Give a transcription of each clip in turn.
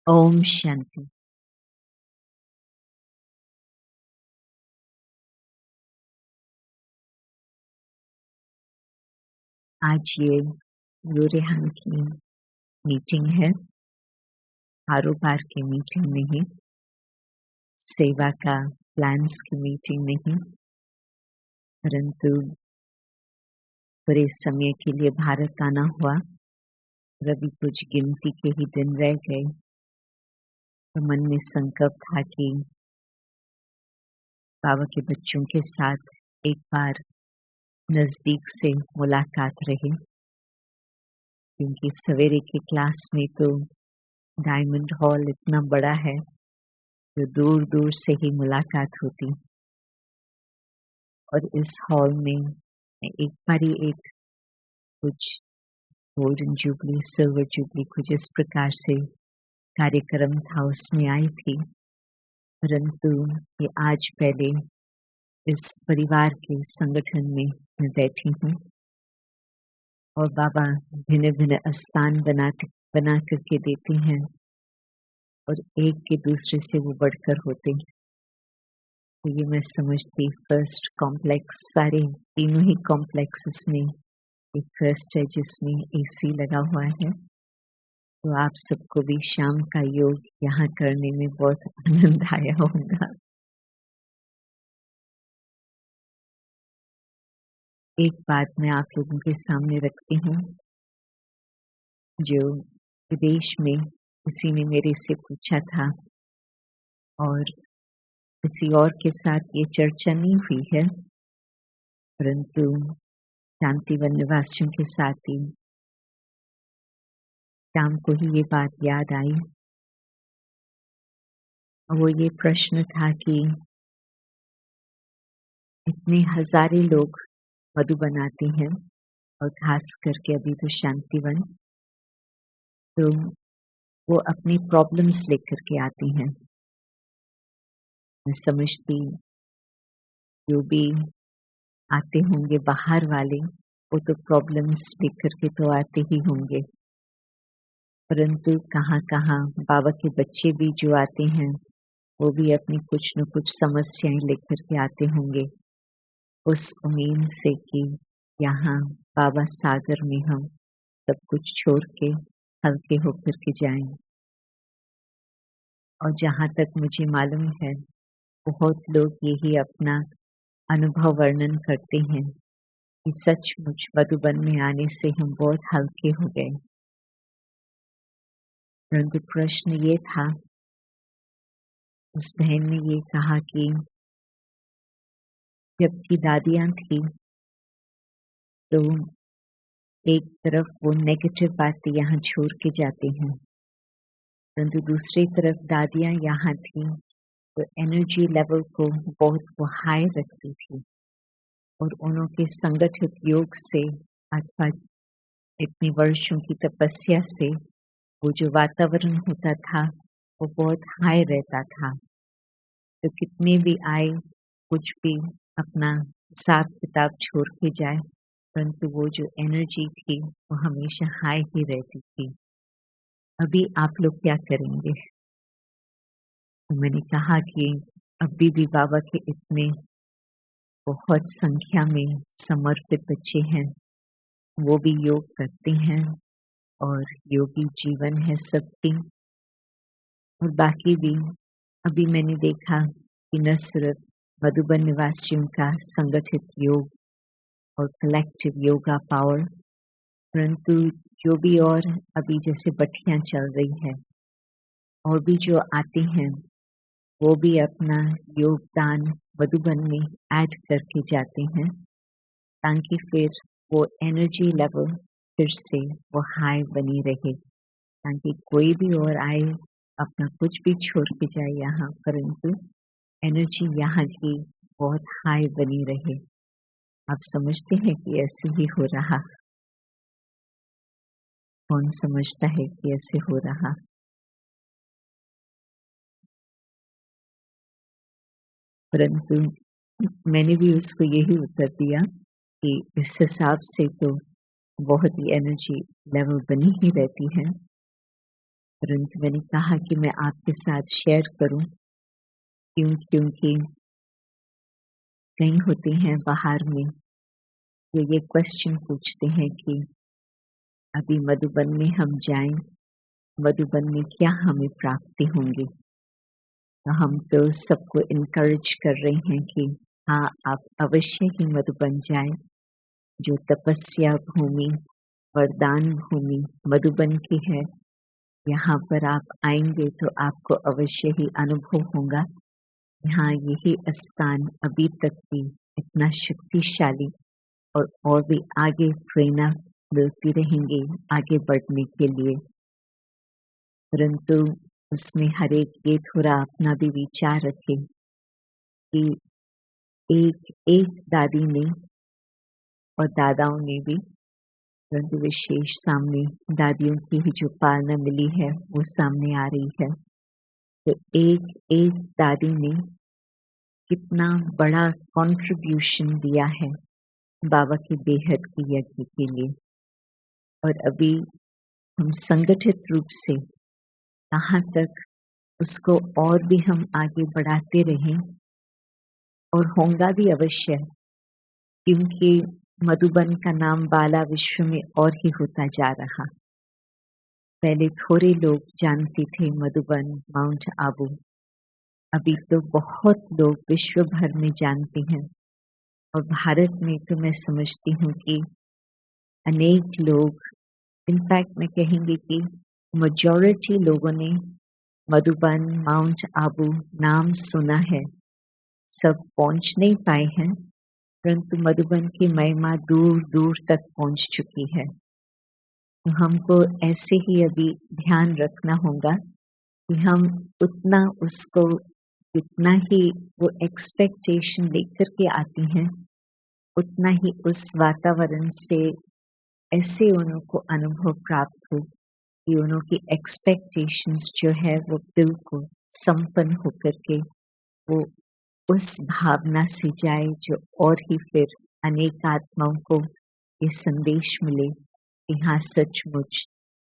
ओम शांति। आज ये रूरेहान की मीटिंग है, कारोबार की मीटिंग नहीं, सेवा का प्लान्स की मीटिंग नहीं, परंतु थोड़े समय के लिए भारत आना हुआ और अभी कुछ गिनती के ही दिन रह गए, तो मन में संकल्प था कि बाबा के बच्चों के साथ एक बार नज़दीक से मुलाकात रहे, क्योंकि सवेरे के क्लास में तो डायमंड हॉल इतना बड़ा है, जो दूर दूर से ही मुलाकात होती। और इस हॉल में मैं एक बारी एक कुछ गोल्डन जुबली, सिल्वर जुबली कुछ इस प्रकार से कार्यक्रम था उसमें आई थी, परंतु ये आज पहले इस परिवार के संगठन में मैं बैठी हूँ और बाबा भिन्न भिन्न स्थान बना करके देते हैं और एक के दूसरे से वो बढ़कर होते हैं। तो ये मैं समझती फर्स्ट कॉम्प्लेक्स, सारे तीनों ही कॉम्प्लेक्सेस में एक फर्स्ट है जिसमें एसी लगा हुआ है। तो आप सबको भी शाम का योग यहाँ करने में बहुत आनंद आया होगा। एक बात मैं आप लोगों के सामने रखती हूँ, जो विदेश में किसी ने मेरे से पूछा था और किसी और के साथ ये चर्चा नहीं हुई है, परंतु शांतिवन निवासियों के साथ ही शाम को ही ये बात याद आई। और वो ये प्रश्न था कि इतने हजारे लोग मधु बनाते हैं और खास करके अभी तो शांतिवन, तो वो अपनी प्रॉब्लम्स लेकर के आती हैं। मैं समझती जो भी आते होंगे बाहर वाले, वो तो प्रॉब्लम्स लेकर के तो आते ही होंगे, परंतु कहाँ कहाँ बाबा के बच्चे भी जो आते हैं वो भी अपनी कुछ न कुछ समस्याएं लेकर के आते होंगे, उस उम्मीद से कि यहाँ बाबा सागर में हम सब कुछ छोड़ के हल्के होकर के जाएं। और जहाँ तक मुझे मालूम है, बहुत लोग यही अपना अनुभव वर्णन करते हैं कि सचमुच मधुबन में आने से हम बहुत हल्के हो गए। परंतु प्रश्न ये था, उस बहन ने ये कहा कि जबकि दादियाँ थी तो एक तरफ वो नेगेटिव बातें यहाँ छोड़ के जाती हैं, परंतु दूसरी तरफ दादियाँ यहाँ थी तो एनर्जी लेवल को बहुत वो हाई रखती थी और उनके संगठित योग से अथवा इतने वर्षों की तपस्या से वो जो वातावरण होता था वो बहुत हाई रहता था। तो कितने भी आए, कुछ भी अपना हिसाब किताब छोड़ के जाए, परंतु वो जो एनर्जी थी वो हमेशा हाई ही रहती थी। अभी आप लोग क्या करेंगे? तो मैंने कहा कि अभी भी बाबा के इतने बहुत संख्या में समर्पित बच्चे हैं, वो भी योग करते हैं और योगी जीवन है सबकी। और बाकी भी अभी मैंने देखा कि न सिर्फ मधुबन निवासियों का संगठित योग और कलेक्टिव योगा पावर, परंतु जो भी और अभी जैसे बटियां चल रही है और भी जो आते हैं वो भी अपना योगदान मधुबन में ऐड करके जाते हैं, ताकि फिर वो एनर्जी लेवल फिर से वो हाई बनी रहे, ताकि कोई भी और आए अपना कुछ भी छोड़ के जाए यहाँ, परंतु एनर्जी यहाँ की बहुत हाई बनी रहे। आप समझते हैं कि ऐसे ही हो रहा? कौन समझता है कि ऐसे हो रहा? परंतु मैंने भी उसको यही उत्तर दिया कि इस हिसाब से तो बहुत ही एनर्जी लेवल बनी ही रहती है, परंतु मैंने कहा कि मैं आपके साथ शेयर करूं, क्योंकि कई होते हैं बाहर में जो ये क्वेश्चन पूछते हैं कि अभी मधुबन में हम जाएं, मधुबन में क्या हमें प्राप्ति होंगी। तो हम तो सबको इनकरेज कर रहे हैं कि हाँ, आप अवश्य ही मधुबन जाएं, जो तपस्या भूमि, वरदान भूमि मधुबन की है। यहाँ पर आप आएंगे तो आपको अवश्य ही अनुभव होगा। यहाँ यही स्थान अभी तक भी इतना शक्तिशाली और भी आगे प्रेरणा मिलती रहेंगे आगे बढ़ने के लिए। परंतु उसमें हर एक ये थोड़ा अपना भी विचार रखे कि एक एक दादी ने और दादाओं ने भी, परंतु विशेष सामने दादियों की ही जो पालना मिली है वो सामने आ रही है। तो एक एक दादी ने कितना बड़ा कंट्रीब्यूशन दिया है बाबा के बेहद की यज्ञ के लिए। और अभी हम संगठित रूप से कहाँ तक उसको और भी हम आगे बढ़ाते रहें, और होगा भी अवश्य, क्योंकि मधुबन का नाम बाला विश्व में और ही होता जा रहा। पहले थोड़े लोग जानते थे मधुबन, माउंट आबू, अभी तो बहुत लोग विश्व भर में जानते हैं। और भारत में तो मैं समझती हूँ कि अनेक लोग, इनफैक्ट मैं कहेंगे कि मेजॉरिटी लोगों ने मधुबन, माउंट आबू नाम सुना है। सब पहुंच नहीं पाए हैं, परंतु मधुबन की महिमा दूर दूर तक पहुंच चुकी है। तो हमको ऐसे ही अभी ध्यान रखना होगा कि हम उतना उसको, जितना ही वो एक्सपेक्टेशन लेकर के आती हैं, उतना ही उस वातावरण से ऐसे उनको अनुभव प्राप्त हो कि उनकी एक्सपेक्टेशंस जो है वो बिल्कुल संपन्न होकर के वो उस भावना से जाए, जो और ही फिर अनेक आत्माओं को ये संदेश मिले कि हाँ, सचमुच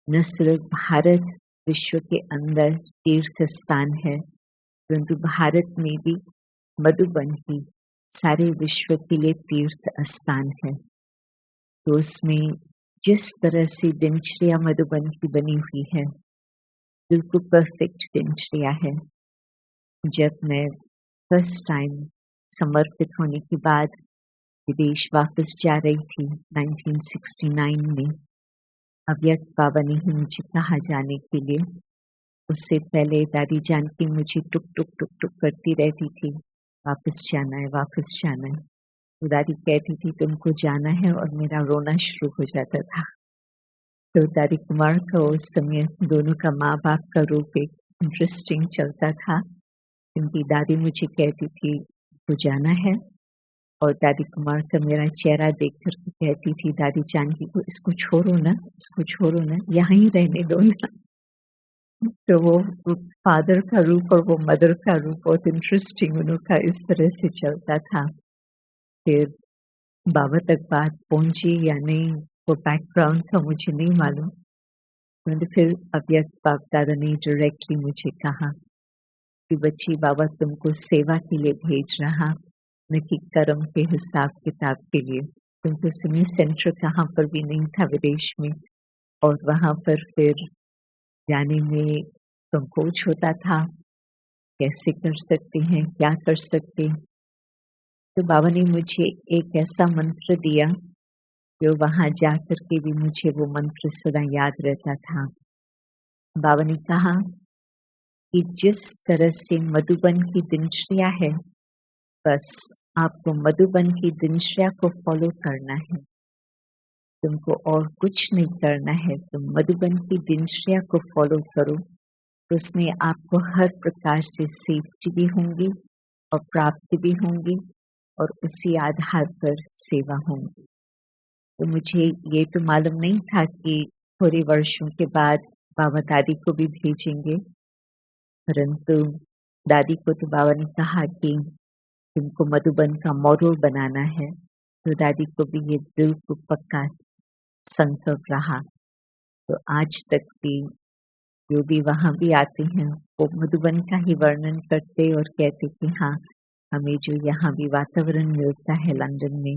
न सिर्फ भारत विश्व के अंदर तीर्थ स्थान है, परंतु भारत में भी मधुबन ही सारे विश्व के लिए तीर्थ स्थान है। तो उसमें जिस तरह से दिनचर्या मधुबन की बनी हुई है, बिल्कुल परफेक्ट दिनचर्या है। जब मैं फर्स्ट टाइम समर्पित होने के बाद विदेश वापस जा रही थी 1969 में, अव्यक्त बाबा ने ही मुझे कहा जाने के लिए। उससे पहले दादी जानकी मुझे टुक टुक टुक टुक करती रहती थी, वापस जाना है, वापस जाना है। तो दादी कहती थी तुमको जाना है, और मेरा रोना शुरू हो जाता था। तो दादी कुमार का उस समय दोनों का माँ बाप का रूप एक इंटरेस्टिंग चलता था, क्योंकि दादी मुझे कहती थी तो जाना है, और दादी कुमार का मेरा चेहरा देख कर के कहती थी दादी जानकी को, इसको छोड़ो ना, इसको छोड़ो ना, यहाँ ही रहने दो ना। तो वो फादर का रूप और वो मदर का रूप बहुत इंटरेस्टिंग उनका इस तरह से चलता था। फिर बाबा तक बात पहुंची या नहीं, वो बैकग्राउंड का मुझे नहीं मालूम, परंतु फिर अव्यक्त बाप दादा ने डायरेक्टली मुझे कहा कि बच्ची, बाबा तुमको सेवा के लिए भेज रहा, न कि कर्म के हिसाब किताब के लिए। क्योंकि सुनी सेंटर कहाँ पर भी नहीं था विदेश में, और वहाँ पर फिर जाने में संकोच होता था, कैसे कर सकते हैं, क्या कर सकते हैं। तो बाबा ने मुझे एक ऐसा मंत्र दिया जो वहाँ जाकर के भी मुझे वो मंत्र सदा याद रहता था। बाबा ने कहा कि जिस तरह से मधुबन की दिनचर्या है, बस आपको मधुबन की दिनचर्या को फॉलो करना है, तुमको और कुछ नहीं करना है। तुम मधुबन की दिनचर्या को फॉलो करो, तो उसमें आपको हर प्रकार से सेफ्टी भी होंगी और प्राप्ति भी होंगी, और उसी आधार पर सेवा होंगी। तो मुझे ये तो मालूम नहीं था कि थोड़े वर्षों के बाद बाबा दादी को भी भेजेंगे, परंतु दादी को तो बाबा ने कहा कि तुमको मधुबन का मॉडल बनाना है, तो दादी को भी ये बिल्कुल पक्का संकल्प रहा। तो आज तक भी जो भी वहाँ भी आते हैं वो मधुबन का ही वर्णन करते और कहते कि हाँ, हमें जो यहाँ भी वातावरण मिलता है लंदन में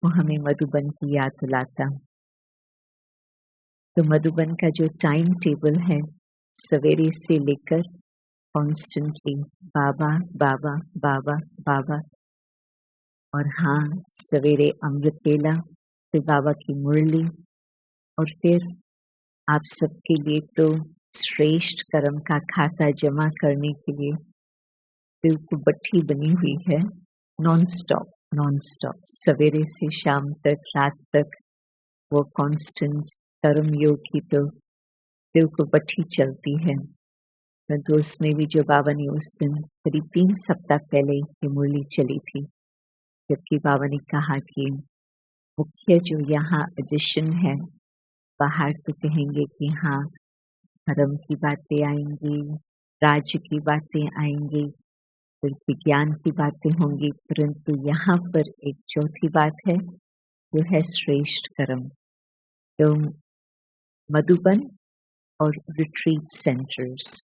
वो हमें मधुबन की याद दिलाता। तो मधुबन का जो टाइम टेबल है सवेरे से लेकर कॉन्स्टेंटली बाबा बाबा बाबा बाबा, और हाँ, सवेरे अमृत वेला, फिर बाबा की मुरली, और फिर आप सबके लिए तो श्रेष्ठ कर्म का खाता जमा करने के लिए बिल्कुल बट्टी बनी हुई है। नॉन स्टॉप सवेरे से शाम तक, रात तक वो कांस्टेंट कर्म योग की तो बिल्कुल बट्टी चलती है। परंतु उसमें भी जो बाबा ने उस दिन करीब 3 सप्ताह पहले ये मुरली चली थी, जबकि बाबा ने कहा कि मुख्य जो यहाँ एडिशन है, बाहर तो कहेंगे कि हाँ, धर्म की बातें आएंगी, राज्य की बातें आएंगी, फिर विज्ञान की बातें होंगी, परंतु यहाँ पर एक चौथी बात है, जो है श्रेष्ठ कर्म। तो मधुबन और रिट्रीट सेंटर्स,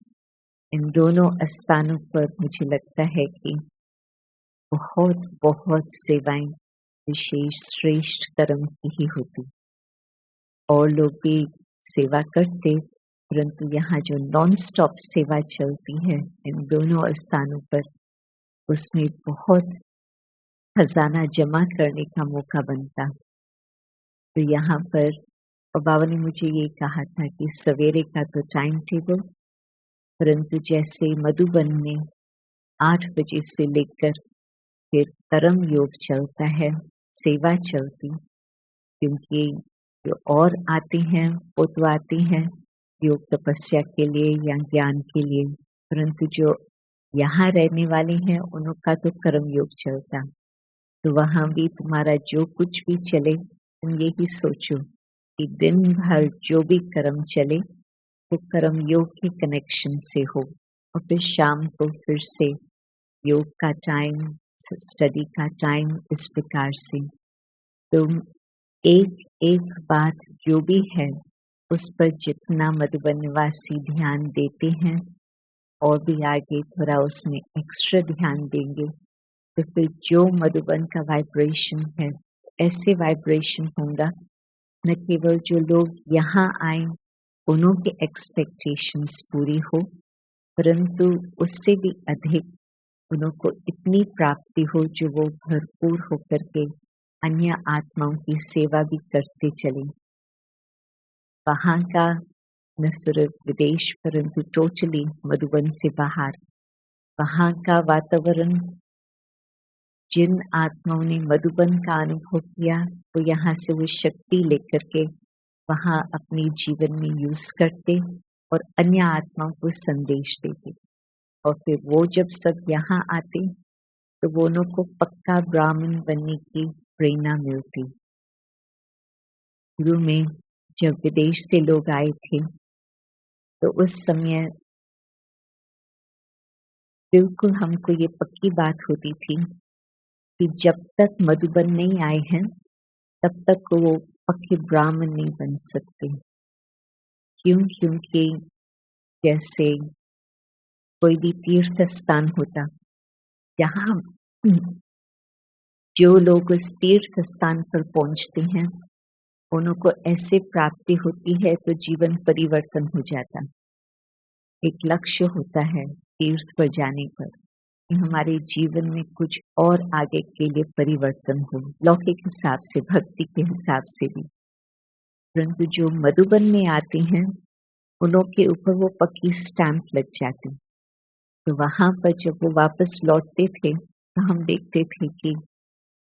इन दोनों स्थानों पर मुझे लगता है कि बहुत बहुत सेवाएं विशेष श्रेष्ठ कर्म की ही होती। और लोग भी सेवा करते, परंतु यहाँ जो नॉन स्टॉप सेवा चलती है इन दोनों स्थानों पर, उसमें बहुत खजाना जमा करने का मौका बनता। तो यहाँ पर और बाबा ने मुझे ये कहा था कि सवेरे का तो टाइम टेबल, परंतु जैसे मधुबन में 8 बजे से लेकर फिर कर्म योग चलता है, सेवा चलती, क्योंकि जो और आते हैं वो तो आते हैं योग तपस्या के लिए या ज्ञान के लिए, परंतु जो यहाँ रहने वाले हैं उनका तो कर्म योग चलता। तो वहाँ भी तुम्हारा जो कुछ भी चले, तुम यही सोचो कि दिन भर जो भी कर्म चले वो कर्म योग के कनेक्शन से हो, और फिर शाम को फिर से योग का टाइम, स्टडी का टाइम, इस प्रकार से तुम एक एक बात जो भी है उस पर जितना मधुबन निवासी ध्यान देते हैं और भी आगे थोड़ा उसमें एक्स्ट्रा ध्यान देंगे, तो फिर जो मधुबन का वाइब्रेशन है ऐसे वाइब्रेशन होगा, न केवल जो लोग यहाँ आए उन्हों के एक्सपेक्टेशंस पूरी हो, परंतु उससे भी अधिक उन्हों को इतनी प्राप्ति हो जो वो भरपूर होकर के अन्य आत्माओं की सेवा भी करते चले। वहाँ का न सिर्फ विदेश परंतु टोटली मधुबन से बाहर वहाँ का वातावरण, जिन आत्माओं ने मधुबन का अनुभव किया वो यहाँ से वो शक्ति लेकर के वहाँ अपने जीवन में यूज करते और अन्य आत्माओं को संदेश देते, और फिर वो जब सब यहाँ आते तो वो उन्हों को पक्का ब्राह्मण बनने की प्रेरणा मिलती। शुरू में जब विदेश से लोग आए थे तो उस समय बिल्कुल हमको ये पक्की बात होती थी कि जब तक मधुबन नहीं आए हैं तब तक वो पक्के ब्राह्मण नहीं बन सकते। क्यों? क्योंकि जैसे कोई भी तीर्थ स्थान होता, यहाँ जो लोग उस तीर्थ स्थान पर पहुंचते हैं उन्हों को ऐसे प्राप्ति होती है तो जीवन परिवर्तन हो जाता। एक लक्ष्य होता है तीर्थ पर जाने पर कि हमारे जीवन में कुछ और आगे के लिए परिवर्तन हो, लौकिक हिसाब से, भक्ति के हिसाब से भी। परंतु जो मधुबन में आते हैं उन्हों के ऊपर वो पक्की स्टैंप लग जाती। तो वहां पर जब वो वापस लौटते थे तो हम देखते थे कि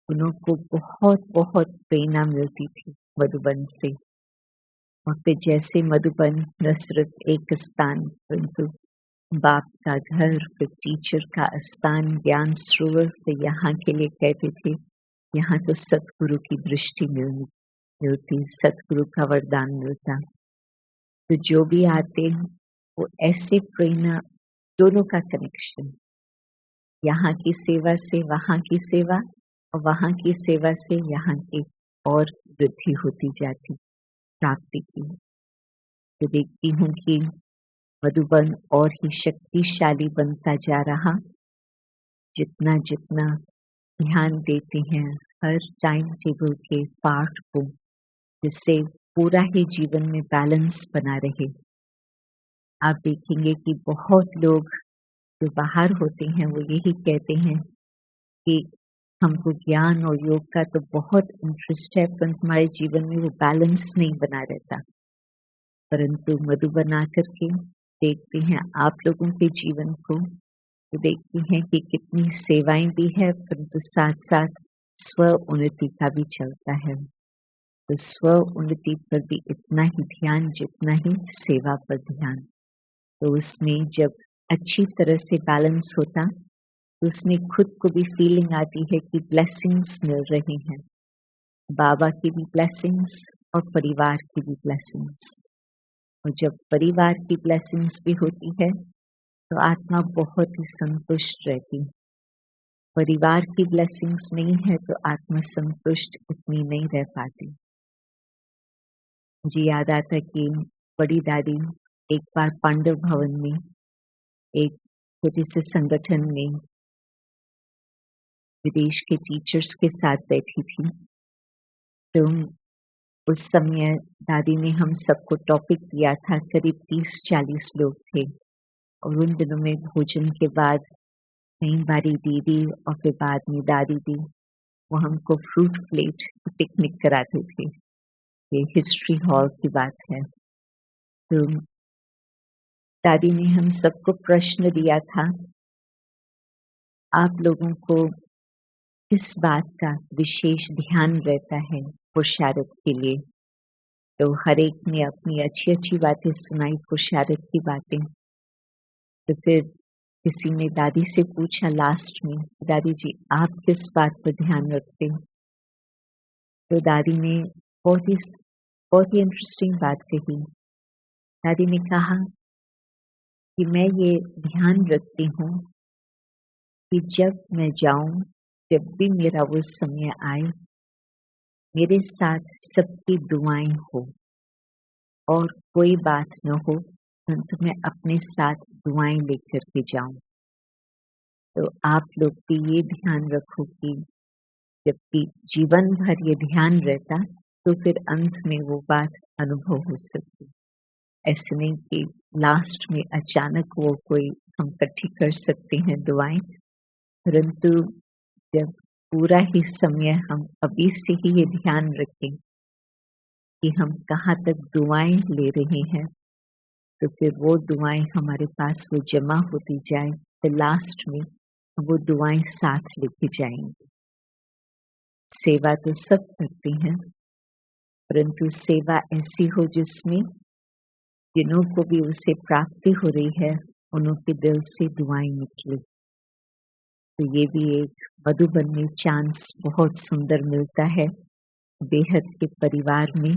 उन्हों को बहुत बहुत प्रेरणा मिलती थी मधुबन से। और फिर जैसे मधुबन न सिर्फ एक स्थान परंतु बाप का घर, फिर टीचर का स्थान, ज्ञान सरोवर, फिर यहाँ के लिए कहते थे यहाँ तो सतगुरु की दृष्टि मिलती, सतगुरु का वरदान मिलता। तो जो भी आते हैं वो ऐसे प्रेरणा, दोनों का कनेक्शन, यहाँ की सेवा से वहाँ की सेवा और वहाँ की सेवा से यहाँ की और वृद्धि होती जाती प्राप्ति की। तो देखती हूँ कि मधुबन और ही शक्तिशाली बनता जा रहा, जितना जितना ध्यान देते हैं हर टाइम टेबल के पार्ट को, जिससे पूरा ही जीवन में बैलेंस बना रहे। आप देखेंगे कि बहुत लोग जो बाहर होते हैं वो यही कहते हैं कि हमको ज्ञान और योग का तो बहुत इंटरेस्ट है, परंतु हमारे जीवन में वो बैलेंस नहीं बना रहता। परंतु मधुबन आकर के देखते हैं आप लोगों के जीवन को, तो देखते हैं कि कितनी सेवाएं भी है, परंतु साथ साथ स्व उन्नति का भी चलता है। तो स्व उन्नति पर भी इतना ही ध्यान जितना ही सेवा पर ध्यान। तो उसमें जब अच्छी तरह से बैलेंस होता, तो उसमें खुद को भी फीलिंग आती है कि ब्लेसिंग्स मिल रही हैं, बाबा की भी ब्लेसिंग्स और परिवार की भी ब्लेसिंग्स। और जब परिवार की ब्लेसिंग्स भी होती है तो आत्मा बहुत ही संतुष्ट रहती। परिवार की ब्लेसिंग्स नहीं है तो आत्मा संतुष्ट इतनी नहीं रह पाती। मुझे याद आता कि बड़ी दादी एक बार पांडव भवन में एक छोटे से संगठन में विदेश के टीचर्स के साथ बैठी थी। तो उस समय दादी ने हम सबको टॉपिक दिया था, करीब 30-40 लोग थे, और उन दिनों में भोजन के बाद कई बारी दीदी और फिर बाद में दादी दी वो हमको फ्रूट प्लेट पिकनिक कराते थे। ये हिस्ट्री हॉल की बात है। तो दादी ने हम सबको प्रश्न दिया था, आप लोगों को किस बात का विशेष ध्यान रहता है पुरुषार्थ के लिए? तो हर एक ने अपनी अच्छी अच्छी बातें सुनाई, पुरुषार्थ की बातें। तो फिर किसी ने दादी से पूछा लास्ट में, दादी जी आप किस बात पर ध्यान रखते हैं? तो दादी ने बहुत ही इंटरेस्टिंग बात कही। दादी ने कहा कि मैं ये ध्यान रखती हूँ कि जब मैं जाऊं, जब भी मेरा वो समय आए, मेरे साथ सबकी दुआएं हो और कोई बात न हो, परंतु मैं अपने साथ दुआएं लेकर के जाऊं। तो आप लोग भी ये ध्यान रखो कि जबकि जीवन भर ये ध्यान रहता, तो फिर अंत में वो बात अनुभव हो सकती। ऐसे नहीं कि लास्ट में अचानक वो कोई हम इकट्ठी कर सकते हैं दुआएं, परंतु जब पूरा ही समय हम अभी से ही ये ध्यान रखें कि हम कहाँ तक दुआएं ले रहे हैं, तो फिर वो दुआएं हमारे पास वो जमा होती जाए, तो लास्ट में वो दुआएं साथ लेके जाएंगे। सेवा तो सब करते हैं, परंतु सेवा ऐसी हो जिसमें जिन्हों को भी उसे प्राप्ति हो रही है, उन्हों के दिल से दुआएं निकले। तो ये भी एक मधुबन में चांस बहुत सुंदर मिलता है, बेहद के परिवार में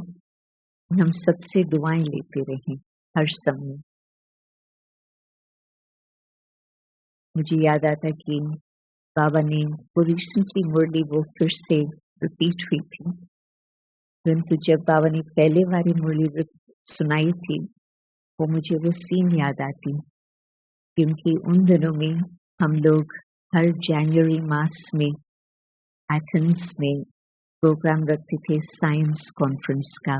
हम सबसे दुआएं लेते रहें हर समय। मुझे याद आता कि बाबा ने वो रिसेंटली मुरली वो फिर से रिपीट हुई थी, परंतु जब बाबा ने पहले वाली मुरली सुनाई थी, वो मुझे वो सीन याद आती, क्योंकि उन दिनों में हम लोग हर जनवरी मास में एथेंस में प्रोग्राम रखते थे साइंस कॉन्फ्रेंस का।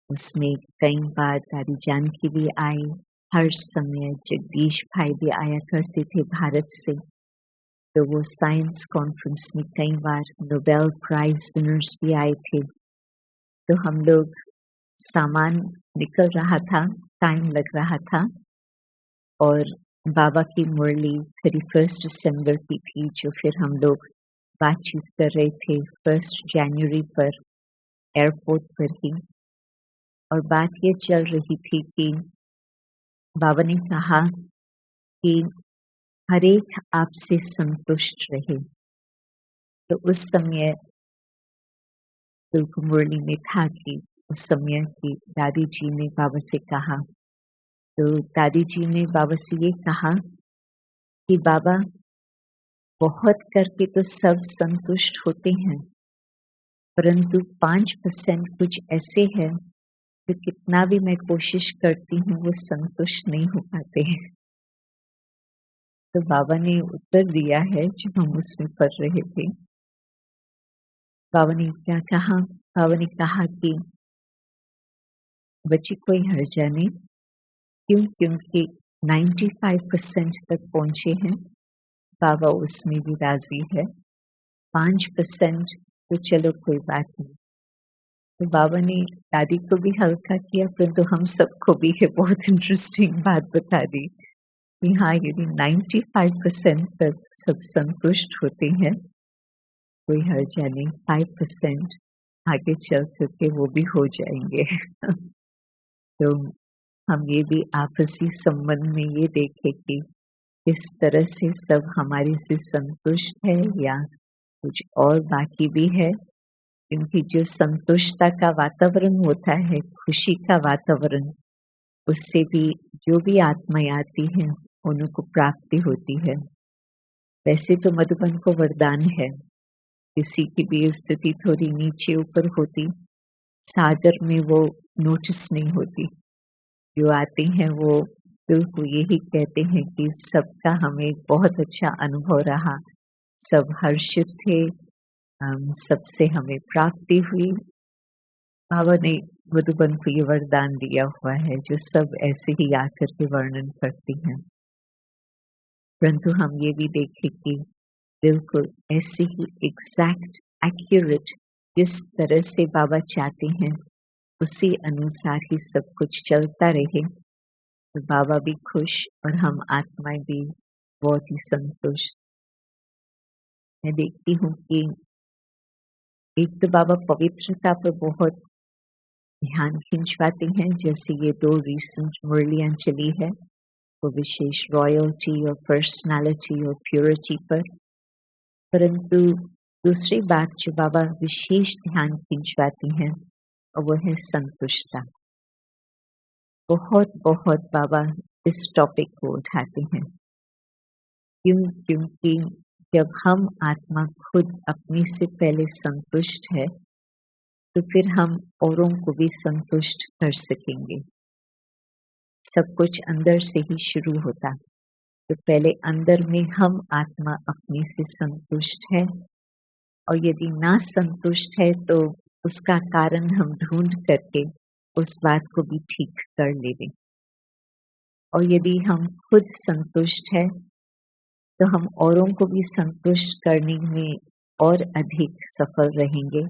उसमें कई बार दादी जानकी भी आए, हर समय जगदीश भाई भी आया करते थे भारत से। तो वो साइंस कॉन्फ्रेंस में कई बार नोबेल प्राइज विनर्स भी आए थे। तो हम लोग सामान निकल रहा था, टाइम लग रहा था, और बाबा की मुरली 31 दिसंबर की थी, जो फिर हम लोग बातचीत कर रहे थे 1 जनवरी पर एयरपोर्ट पर ही। और बात ये चल रही थी कि बाबा ने कहा कि हर एक आपसे संतुष्ट रहे। तो उस समय बिल्कुल मुरली में था कि उस समय की दादी जी ने बाबा से कहा, तो दादी जी ने बाबा से ये कहा कि बाबा बहुत करके तो सब संतुष्ट होते हैं, परंतु 5% कुछ ऐसे हैं तो कितना भी मैं कोशिश करती हूँ वो संतुष्ट नहीं हो पाते हैं। तो बाबा ने उत्तर दिया है जब हम उसमें पढ़ रहे थे। बाबा ने क्या कहा? बाबा ने कहा कि बच्ची कोई हर्जा नहीं, क्यों? क्योंकि 95% तक पहुंचे हैं, बाबा उसमें भी राजी है। 5% तो चलो कोई बात नहीं। तो बाबा ने दादी को भी हल्का किया, परंतु हम सबको भी ये बहुत इंटरेस्टिंग बात बता दी कि हाँ, यदि 95% तक सब संतुष्ट होते हैं, कोई हर्जा नहीं, 5% आगे चल करके वो भी हो जाएंगे। तो हम ये भी आपसी संबंध में ये देखें कि किस तरह से सब हमारे से संतुष्ट है या कुछ और बाकी भी है, क्योंकि जो संतुष्टता का वातावरण होता है, खुशी का वातावरण, उससे भी जो भी आत्माएं आती हैं उनको प्राप्ति होती है। वैसे तो मधुबन को वरदान है, किसी की भी स्थिति थोड़ी नीचे ऊपर होती, सागर में वो नोटिस नहीं होती। जो आते हैं वो दिल को यही कहते हैं कि सबका हमें बहुत अच्छा अनुभव रहा, सब हर्षित थे, सबसे हमें प्राप्ति हुई। बाबा ने मधुबन को ये वरदान दिया हुआ है जो सब ऐसे ही आकर के वर्णन करती हैं। परंतु हम ये भी देखें कि बिल्कुल ऐसे ही एग्जैक्ट एक्यूरेट जिस तरह से बाबा चाहते हैं उसी अनुसार ही सब कुछ चलता रहे, तो बाबा भी खुश और हम आत्माएं भी बहुत ही संतुष्ट। मैं देखती हूँ कि एक तो बाबा पवित्रता पर बहुत ध्यान खिंचवाते हैं, जैसे ये 2 रिसेंट मुरलियां चली है, वो विशेष रॉयल्टी और पर्सनालिटी और प्योरिटी पर। परंतु दूसरी बात जो बाबा विशेष ध्यान खिंचवाती हैं और वो है संतुष्टता। बहुत बहुत बाबा इस टॉपिक को उठाते हैं। क्यों? क्योंकि जब हम आत्मा खुद अपने से पहले संतुष्ट है, तो फिर हम औरों को भी संतुष्ट कर सकेंगे। सब कुछ अंदर से ही शुरू होता, तो पहले अंदर में हम आत्मा अपने से संतुष्ट है, और यदि ना संतुष्ट है तो उसका कारण हम ढूंढ करके उस बात को भी ठीक कर लेंगे। और यदि हम खुद संतुष्ट है तो हम औरों को भी संतुष्ट करने में और अधिक सफल रहेंगे,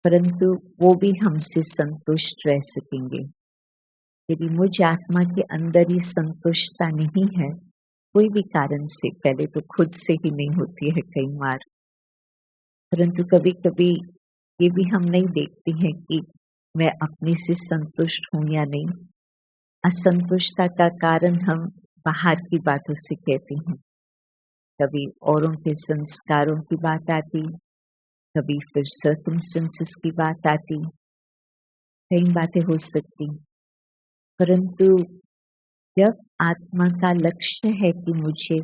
परंतु वो भी हमसे संतुष्ट रह सकेंगे। यदि मुझ आत्मा के अंदर ही संतुष्टता नहीं है, कोई भी कारण से, पहले तो खुद से ही नहीं होती है कई बार, परंतु कभी कभी ये भी हम नहीं देखते हैं कि मैं अपने से संतुष्ट हूँ या नहीं। असंतुष्टता का कारण हम बाहर की बातों से कहते हैं, कभी औरों के संस्कारों की बात आती, कभी फिर सर्कमस्टेंसेस की बात आती, कई बातें हो सकती। परंतु जब आत्मा का लक्ष्य है कि मुझे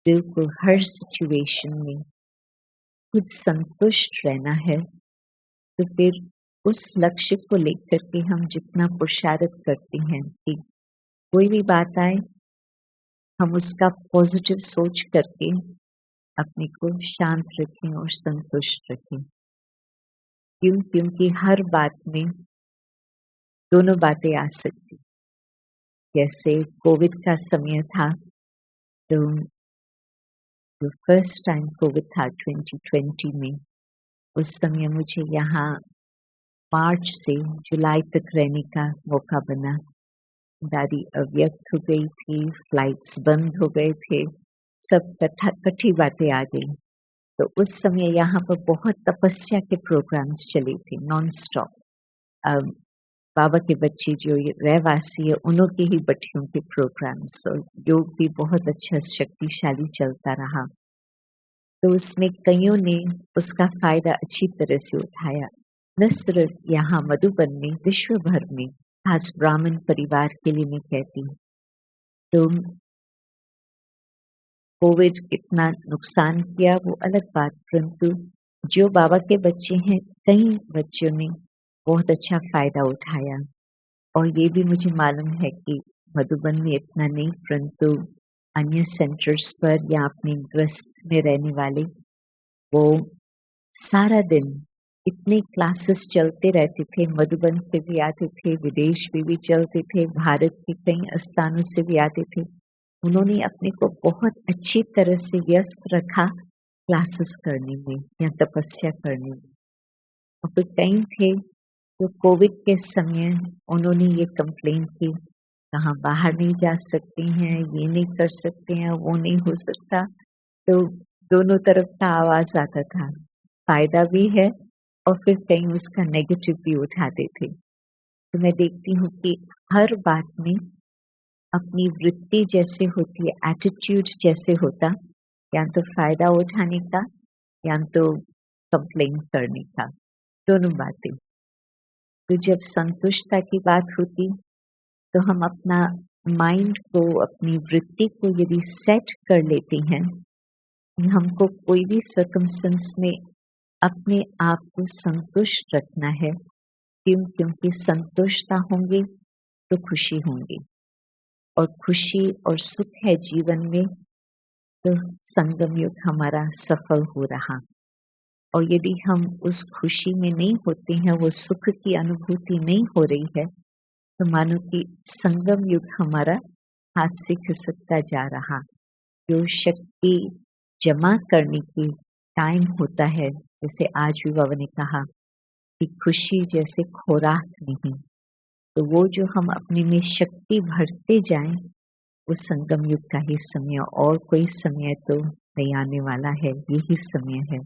बिल्कुल हर सिचुएशन में खुद संतुष्ट रहना है, तो फिर उस लक्ष्य को लेकर के हम जितना पुरुषार्थ करते हैं कि कोई भी बात आए, हम उसका पॉजिटिव सोच करके अपने को शांत रखें और संतुष्ट रखें। क्यों? क्योंकि हर बात में दोनों बातें आ सकती। जैसे कोविड का समय था, तो जो फर्स्ट टाइम कोविड था 2020 में, उस समय मुझे यहाँ मार्च से जुलाई तक रहने का मौका बना। दादी अव्यक्त हो गई थी, फ्लाइट्स बंद हो गए थे, सब कठी बातें आ गई। तो उस समय यहाँ पर बहुत तपस्या के प्रोग्राम्स चले थे नॉन स्टॉप। बाबा के बच्चे जो रहवासी है उन्हों के ही बच्चियों के प्रोग्राम्स, और योग भी बहुत अच्छा शक्तिशाली चलता रहा। तो उसमें कईयों ने उसका फायदा अच्छी तरह से उठाया, न सिर्फ यहाँ मधुबन में, विश्व भर में, खास ब्राह्मण परिवार के लिए मैं कहती हूँ। तो कोविड कितना नुकसान किया वो अलग बात, परंतु जो बाबा के बच्चे हैं, कई बच्चों ने बहुत अच्छा फ़ायदा उठाया। और ये भी मुझे मालूम है कि मधुबन में इतना नहीं, परंतु अन्य सेंटर्स पर या अपने ग्रस्त में रहने वाले, वो सारा दिन इतने क्लासेस चलते रहते थे। मधुबन से भी आते थे, विदेश में भी चलते थे, भारत के कई स्थानों से भी आते थे। उन्होंने अपने को बहुत अच्छी तरह से व्यस्त रखा क्लासेस करने में या तपस्या करने में। और फिर कई थे जो कोविड के समय उन्होंने ये कंप्लेन की, कहाँ बाहर नहीं जा सकते हैं, ये नहीं कर सकते हैं, वो नहीं हो सकता। तो दोनों तरफ का आवाज़ आता था, फ़ायदा भी है और फिर कहीं उसका नेगेटिव भी उठाते थे। तो मैं देखती हूँ कि हर बात में अपनी वृत्ति जैसे होती है, एटीट्यूड जैसे होता, या तो फ़ायदा उठाने का या तो कंप्लेन करने का, दोनों बातें। तो जब संतुष्टता की बात होती, तो हम अपना माइंड को, अपनी वृत्ति को यदि सेट कर लेते हैं, कि हमको कोई भी सर्कमस्टेंस में अपने आप को संतुष्ट रखना है। क्यों? क्योंकि संतुष्टता होंगे तो खुशी होंगी, और खुशी और सुख है जीवन में, तो संगम युग हमारा सफल हो रहा। और यदि हम उस खुशी में नहीं होते हैं, वो सुख की अनुभूति नहीं हो रही है, तो मानो कि संगम युग हमारा हाथ से खिसकता जा रहा। जो शक्ति जमा करने की टाइम होता है, जैसे आज भी बाबा ने कहा कि खुशी जैसे खुराक नहीं, तो वो जो हम अपने में शक्ति भरते जाएं, वो संगम युग का ही समय, और कोई समय तो नहीं आने वाला है, यही समय है।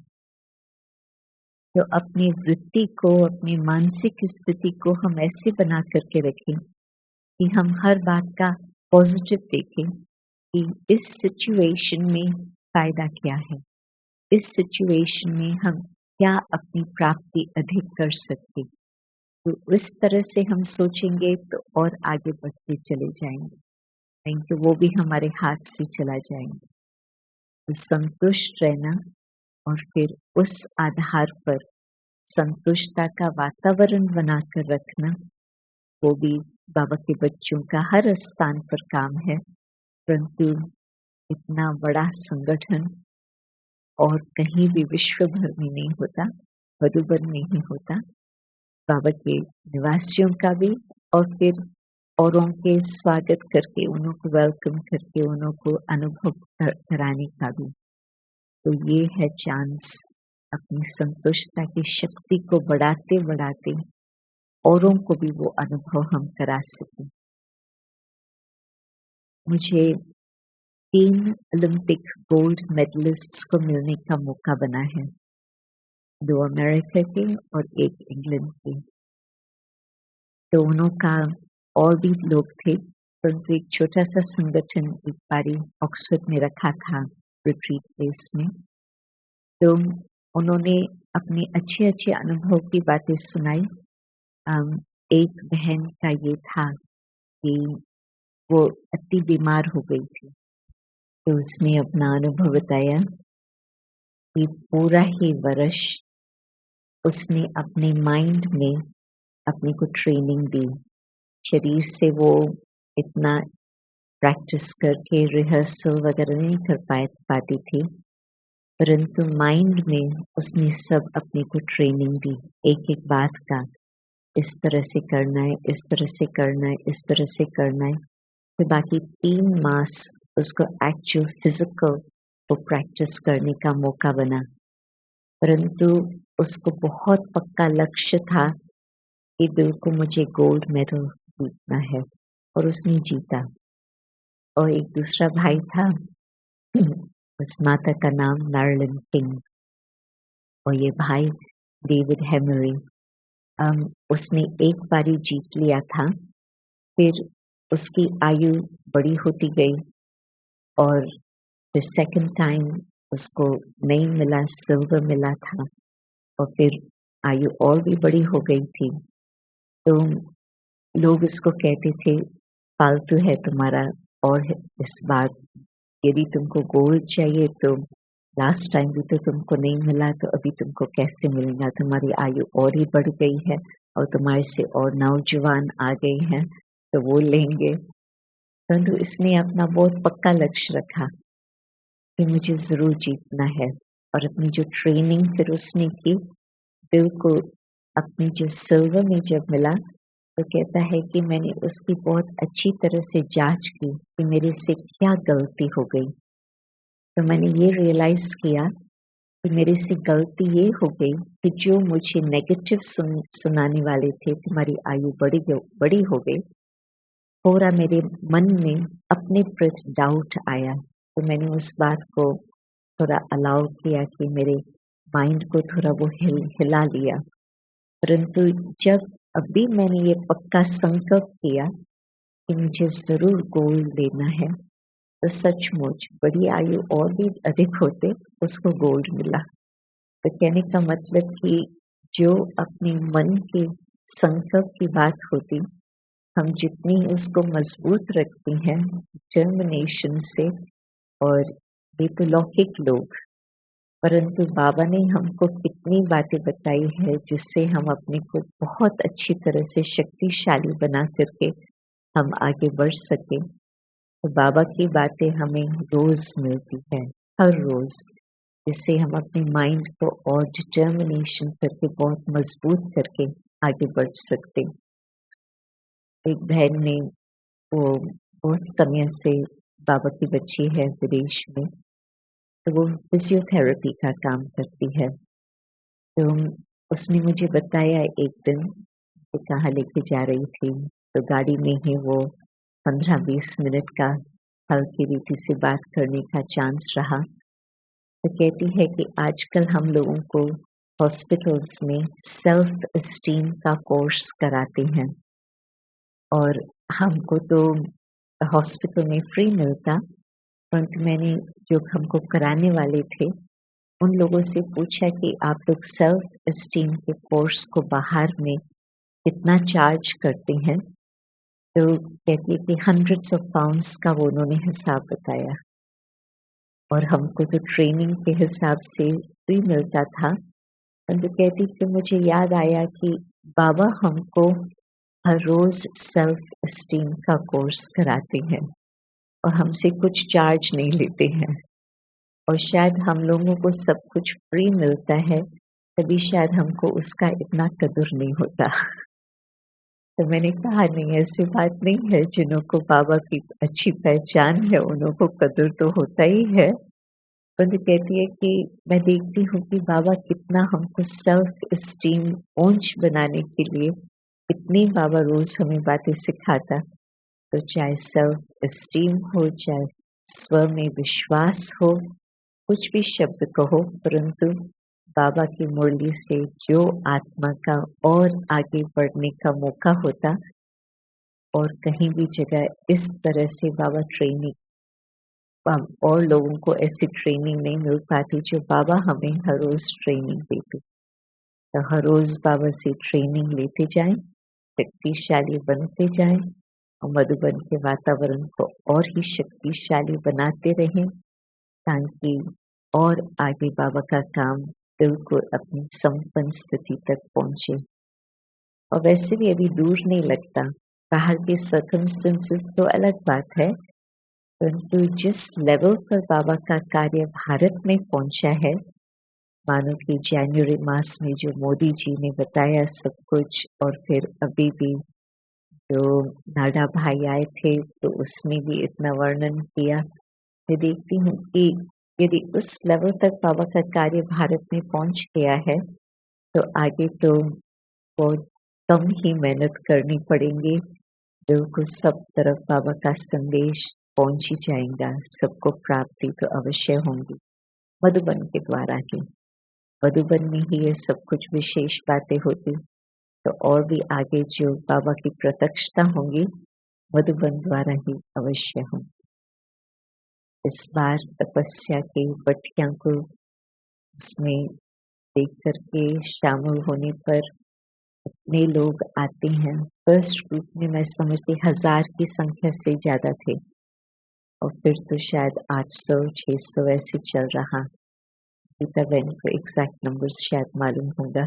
तो अपनी वृत्ति को, अपनी मानसिक स्थिति को हम ऐसे बना करके रखें कि हम हर बात का पॉजिटिव देखें, कि इस सिचुएशन में फ़ायदा क्या है, इस सिचुएशन में हम क्या अपनी प्राप्ति अधिक कर सकते। तो इस तरह से हम सोचेंगे तो और आगे बढ़ते चले जाएंगे, नहीं तो वो भी हमारे हाथ से चला जाएंगे। तो संतुष्ट रहना, और फिर उस आधार पर संतुष्टता का वातावरण बनाकर रखना, वो भी बाबा के बच्चों का हर स्थान पर काम है। परंतु इतना बड़ा संगठन और कहीं भी विश्व भर में नहीं होता, मधुबन में ही होता। बाबा के निवासियों का भी, और फिर औरों के स्वागत करके, उन्हों को वेलकम करके, उन्हों को अनुभव कराने का भी। तो ये है चांस, अपनी संतुष्टता की शक्ति को बढ़ाते बढ़ाते औरों को भी वो अनुभव हम करा सकें। मुझे 3 ओलंपिक गोल्ड मेडलिस्ट्स को मिलने का मौका बना है, 2 अमेरिका के और 1 इंग्लैंड के। तो उनका और भी लोग थे, परंतु एक छोटा सा संगठन एक बारी ऑक्सफोर्ड में रखा था, रिट्रीट प्लेस में। तो उन्होंने अपने अच्छे अच्छे अनुभव की बातें सुनाई। एक बहन का ये था कि वो अति बीमार हो गई थी, तो उसने अपना अनुभव बताया कि पूरा ही वर्ष उसने अपने माइंड में अपने को ट्रेनिंग दी। शरीर से वो इतना प्रैक्टिस करके रिहर्सल वगैरह नहीं कर पाती थी, परंतु माइंड में उसने सब अपने को ट्रेनिंग दी, एक एक बात का, इस तरह से करना है, इस तरह से करना है, इस तरह से करना है। फिर बाकी 3 मास उसको एक्चुअल फिजिकल को प्रैक्टिस करने का मौका बना। परंतु उसको बहुत पक्का लक्ष्य था कि बिल्कुल मुझे गोल्ड मेडल जीतना है, और उसने जीता। और एक दूसरा भाई था, उस माता का नाम मैरिलन किंग, और ये भाई डेविड हेमरी। उसने एक बारी जीत लिया था, फिर उसकी आयु बड़ी होती गई, और फिर सेकंड टाइम उसको नहीं मिला, सिल्वर मिला था, और फिर आयु और भी बड़ी हो गई थी। तो लोग इसको कहते थे फालतू है तुम्हारा, और इस बार यदि तुमको गोल्ड चाहिए तो लास्ट टाइम भी तो तुमको नहीं मिला, तो अभी तुमको कैसे मिलेगा, तुम्हारी आयु और ही बढ़ गई है, और तुम्हारे से और नौजवान आ गए हैं तो वो लेंगे। परंतु इसने अपना बहुत पक्का लक्ष्य रखा कि मुझे ज़रूर जीतना है। और अपनी जो ट्रेनिंग फिर उसने की, बिल को अपनी जो सिल्वर में जब मिला तो कहता है कि मैंने उसकी बहुत अच्छी तरह से जांच की कि मेरे से क्या गलती हो गई। तो मैंने ये रियलाइज़ किया कि मेरे से गलती ये हो गई कि जो मुझे नेगेटिव सुनाने वाले थे, तुम्हारी आयु बड़ी हो गई, थोड़ा मेरे मन में अपने प्रति डाउट आया। तो मैंने उस बात को थोड़ा अलाउ किया कि मेरे माइंड को थोड़ा वो हिला लिया। परंतु जब अभी मैंने ये पक्का संकल्प किया कि मुझे ज़रूर गोल्ड लेना है, तो सचमुच बड़ी आयु और भी अधिक होते उसको गोल्ड मिला। तो कहने का मतलब कि जो अपने मन के संकल्प की बात होती, हम जितनी उसको मजबूत रखते हैं डिटर्मिनेशन से, और ये तो लौकिक लोग, परंतु बाबा ने हमको कितनी बातें बताई है जिससे हम अपने को बहुत अच्छी तरह से शक्तिशाली बना करके हम आगे बढ़ सके। तो बाबा की बातें हमें रोज मिलती है, हर रोज, जिससे हम अपने माइंड को और डिटर्मिनेशन करके बहुत मजबूत करके आगे बढ़ सकते। एक बहन ने, वो बहुत समय से बाबा की बच्ची है विदेश में, तो वो फिजियोथेरेपी का काम करती है। तो उसने मुझे बताया एक दिन वो कहाँ लेके जा रही थी, तो गाड़ी में ही वो 15-20 मिनट का हल्की रीति से बात करने का चांस रहा। तो कहती है कि आजकल हम लोगों को हॉस्पिटल्स में सेल्फ एस्टीम का कोर्स कराते हैं, और हमको तो हॉस्पिटल में फ्री मिलता, परंतु मैंने जो हमको कराने वाले थे उन लोगों से पूछा कि आप लोग सेल्फ एस्टीम के कोर्स को बाहर में कितना चार्ज करते हैं। तो कहती है कि हंड्रेड्स ऑफ पाउंड्स का वो उन्होंने हिसाब बताया, और हमको तो ट्रेनिंग के हिसाब से फ्री मिलता था। तो कहती कि मुझे याद आया कि बाबा हमको हर रोज सेल्फ एस्टीम का कोर्स कराते हैं और हमसे कुछ चार्ज नहीं लेते हैं, और शायद हम लोगों को सब कुछ फ्री मिलता है, तभी शायद हमको उसका इतना कदर नहीं होता। तो मैंने कहा नहीं, ऐसी बात नहीं है, जिन्हों को बाबा की अच्छी पहचान है उन्हों को कदर तो होता ही है। परंतु कहती है कि मैं देखती हूँ कि बाबा कितना हमको सेल्फ एस्टीम ऊंच बनाने के लिए इतनी बाबा रोज हमें बातें सिखाता। तो चाहे सेल्फ एस्टीम हो, चाहे स्व में विश्वास हो, कुछ भी शब्द कहो, परंतु बाबा की मुरली से जो आत्मा का और आगे बढ़ने का मौका होता, और कहीं भी जगह इस तरह से बाबा ट्रेनिंग, और लोगों को ऐसी ट्रेनिंग नहीं मिल पाती जो बाबा हमें हर रोज ट्रेनिंग देते। तो हर रोज बाबा से ट्रेनिंग लेते जाएं, शक्तिशाली बनते जाएं, और मधुबन के वातावरण को और ही शक्तिशाली बनाते रहें, ताकि और आगे बाबा का काम बिल्कुल अपनी संपन्न स्थिति तक पहुंचे। और वैसे भी अभी दूर नहीं लगता, बाहर के सर्कमस्टेंसेस तो अलग बात है, परंतु जिस लेवल पर बाबा का कार्य भारत में पहुंचा है, मानो कि जनवरी मास में जो मोदी जी ने बताया सब कुछ, और फिर अभी भी जो नाडा भाई आए थे तो उसने भी इतना वर्णन किया। मैं देखती हूँ कि यदि उस लेवल तक बाबा का कार्य भारत में पहुंच गया है, तो आगे तो बहुत कम ही मेहनत करनी पड़ेंगे, बिल्कुल सब तरफ बाबा का संदेश पहुंच ही जाएगा, सबको प्राप्ति तो अवश्य होंगी मधुबन के द्वारा ही। मधुबन में ही ये सब कुछ विशेष बातें होती, तो और भी आगे जो बाबा की प्रत्यक्षता होंगी मधुबन द्वारा ही अवश्य होंगी। इस बार तपस्या के पट्टियां को उसमें देख करके शामिल होने पर इतने लोग आते हैं। फर्स्ट ग्रुप में मैं समझती 1000 की संख्या से ज्यादा थे, और फिर तो शायद 800-600 ऐसे चल रहा। गीता बहन को एग्जैक्ट नंबर्स शायद मालूम होगा।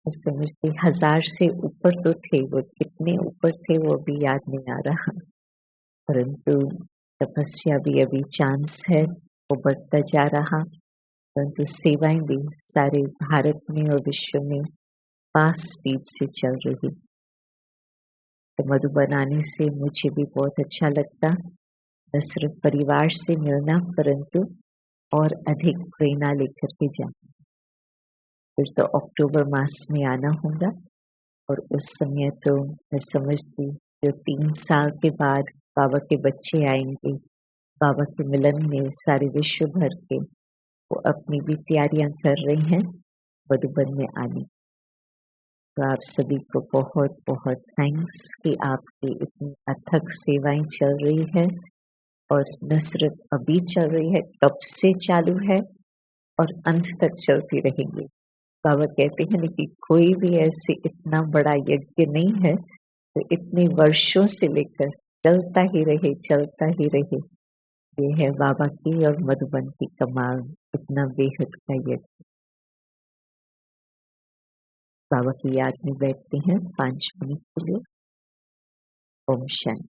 मैं समझती 1000 से ऊपर तो थे, वो कितने ऊपर थे वो भी याद नहीं आ रहा, परंतु तपस्या भी अभी चांस है, वो बढ़ता जा रहा, परंतु सेवाएं भी सारे भारत में और विश्व में फास्ट स्पीड से चल रही। तो मधुबन आने से मुझे भी बहुत अच्छा लगता, न सिर्फ परिवार से मिलना परंतु और अधिक प्रेरणा लेकर के जाना। फिर तो अक्टूबर मास में आना होगा और उस समय तो मैं समझती जो 3 साल के बाद बाबा के बच्चे आएंगे, बाबा के मिलन में सारे विश्व भर के, वो अपनी भी तैयारियां कर रहे हैं मधुबन में आने। तो आप सभी को बहुत बहुत थैंक्स कि आपकी इतनी अथक सेवाएं चल रही है और न सिर्फ अभी चल रही है, कब से चालू है और अंत तक चलती रहेंगी। बाबा कहते हैं कि कोई भी ऐसे इतना बड़ा यज्ञ नहीं है तो इतने वर्षों से लेकर चलता ही रहे, चलता ही रहे। ये है बाबा की और मधुबन की कमाल, इतना बेहद का यज्ञ। बाबा की याद में बैठते हैं 5 मिनट के लिए। ओम शांति।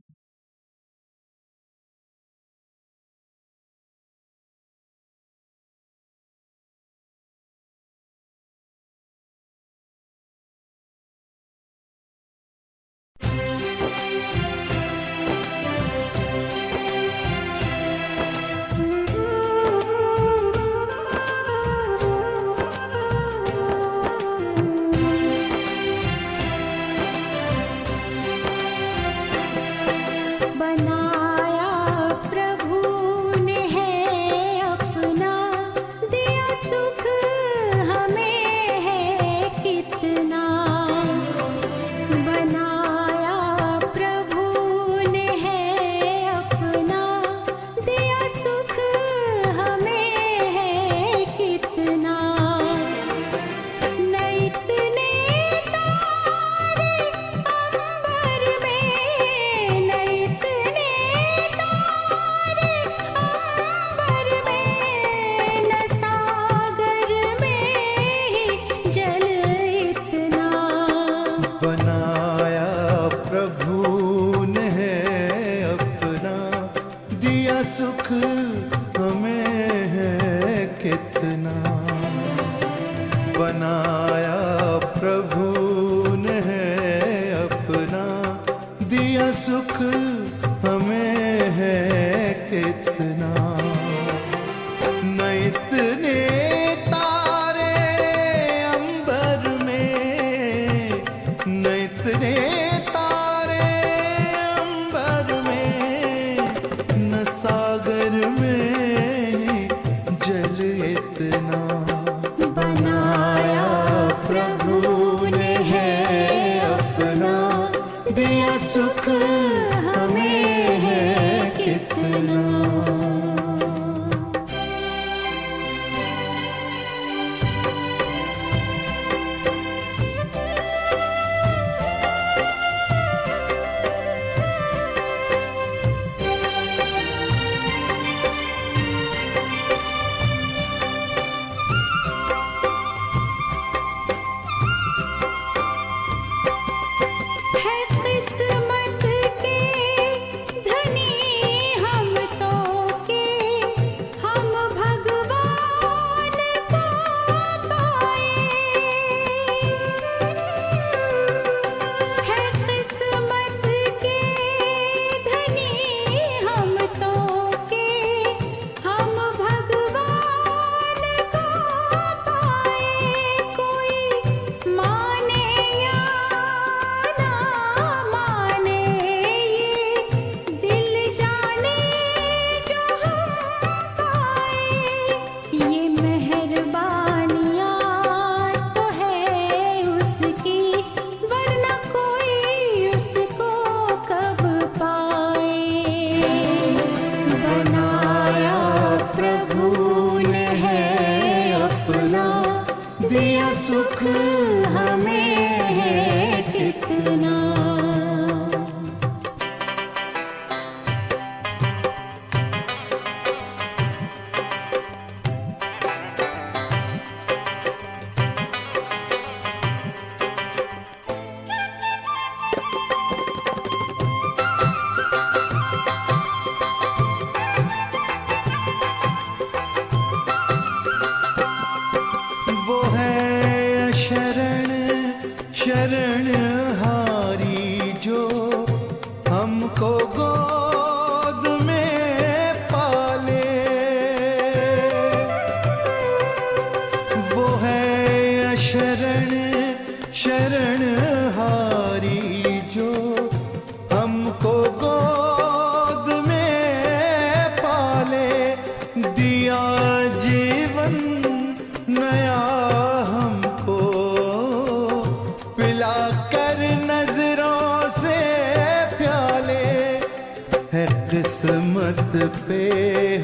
मस्त पे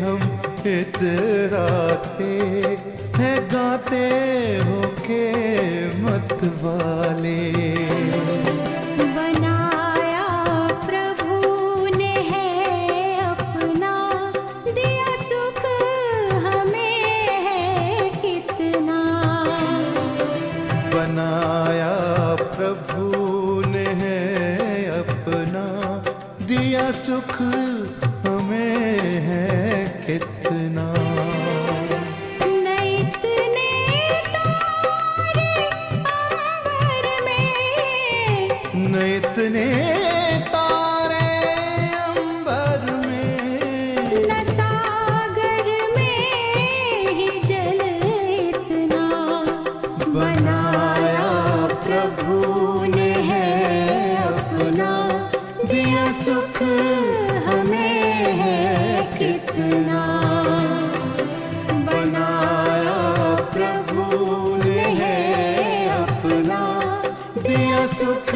हम इतराते हैं, गाते हो के मत वाले। बनाया प्रभु ने है अपना, दिया सुख हमें है कितना। बनाया प्रभु ने है अपना, दिया सुख हमें है कितना। न इतने तारे अंबर में, न इतने तारे अंबर में, न सागर में ही जल इतना। बनाया प्रभु ने है अपना, दिया सुख हमें है कितना। बनाया प्रभु ने है अपना, दिया सुख